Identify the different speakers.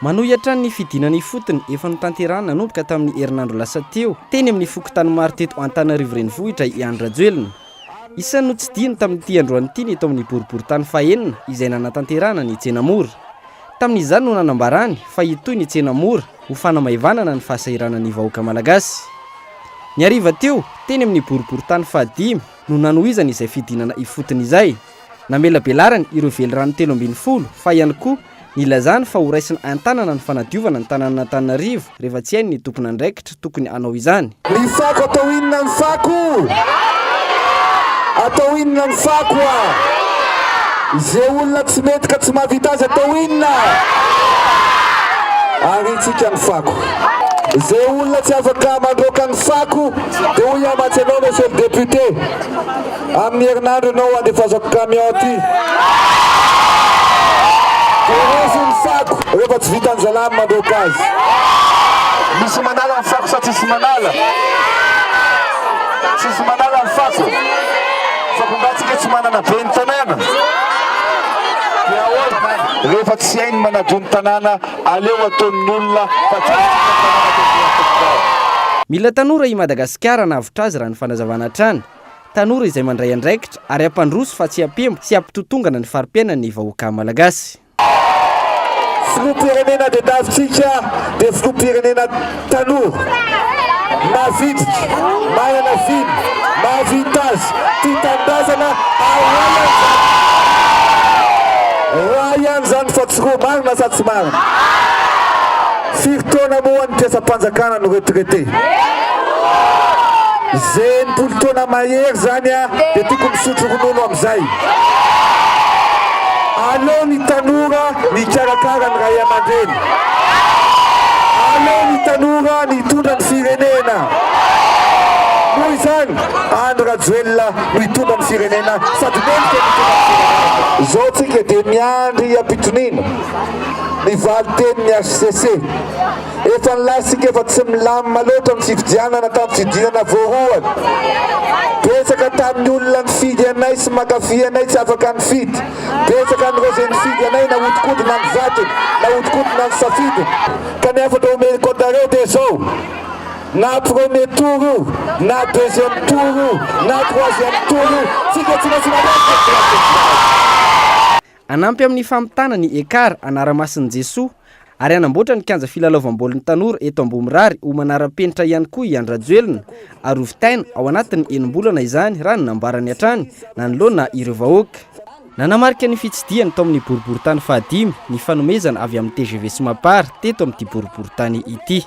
Speaker 1: Manohitra ny fidinany fotony efa notanterahana nanomboka tamin'ny herinandro lasa teo teny amin'ny fokontany maro teto Antananarivo renivohitra i Andry Rajoelina. Isan'ny notsidihiny tamin'ity androany ity ny eto amin'ny boriboritany fahaenina izay nanatanterahana ny tsena mora. Tamin'izany no nanambarany fa itoy ny tsena mora ho fanamaivanana ny fahasahirana ny vahoaka malagasy. Ny hariva teo teny amin'ny boriboritany fahadimy no nanohizana izay fidinana ifotony izay. Namela belarany ireo velirano 340 fa ihany koa nilazany fa ho raisiny antanana ny fanadiovana ny tanàna Antananarivo rehefa tsy hainy ny tompony andraikitra tokony anao izany.
Speaker 2: Ny fako atao inona ny fako? Atao inona ny fako Izay olona tsy mety ka tsy mahavita azy atao inona? Aritsika ny fako. Izay olona tsy afaka mandroaka ny fako dia hoy amatsy anao monsieur le député. Amin'ny herinandro ianao andefasako camion ty. Rehefa ny fako rehefa tsy vita ny zalamy mandroaka azy. Misy manala ny fako sa tsisy manala? Tsisy manala ny fako. Fakongatsika tsy manana be ny tanàna. Rehefa tsy hainy manadio ny tanàna aleo ataon'ny olona fa tsy
Speaker 1: mila tanora i Madagasikara navitra azy raha ny fanazavana trany. Tanora izay mandray andraikitra ary ampandroso fa tsy ampembo sy ampitotongana ny farim-piainana ny vahoaka malagasy.
Speaker 2: Filoham-pirenena dia davitsika dia filoham-pirenena tanora. Maviditra, manana viny, mahavita azy, tia tandazana raha ihany zany fa tsy roa marina sa tsy marina. Firy-taona moa ny mpiasam-panjakana no retraité. Enimpolo taona mahery zany dia tokony misotro ronono amin'izay. Aleo ny tanora mikarakara ny ray aman-dreny. Aleo ny tanora nitondra ny firenena. Noho izany Andry Rajoelina mitondra ny firenena sady menitra mitondra ny firenena. Izao tsika dia miandry ampitonina ny valiteny ny HCC. Efa nilasika efa tsy milamina loatra amin'ny fifidianana tamin'ny fidinana voalohany. Betsaka tamin'ny olona nifidy anay sy makafy anay tsy afaka nifidy. Betsaka n'ireo izay nifidy anay na hodikodina ny vatony, na hodikodina ny safidiny. Kanefa dia omeny kodareo dia izao. Na premier tour io, na deuxième tour io, na troisième tour io, tsika tsy maintsy
Speaker 1: anampy amin'ny famitana ny ekara anaramasin'i Jesoa ary anamboatra ny kianja filalaovam-baolina tanora eto Ambomirary ho manara-penitra ihany koa i Andry Rajoelina ary hovitaina ao anatin'ny enim-bolana izany raha ny nambarany hatrany nanoloana ireo vahoaka. Nanamarika ny fitsidihany tao amin'ny boriboritany fahadimy ny fanomezana avy amin'ny TGV Somapar teto amin'ity boriboritany ity.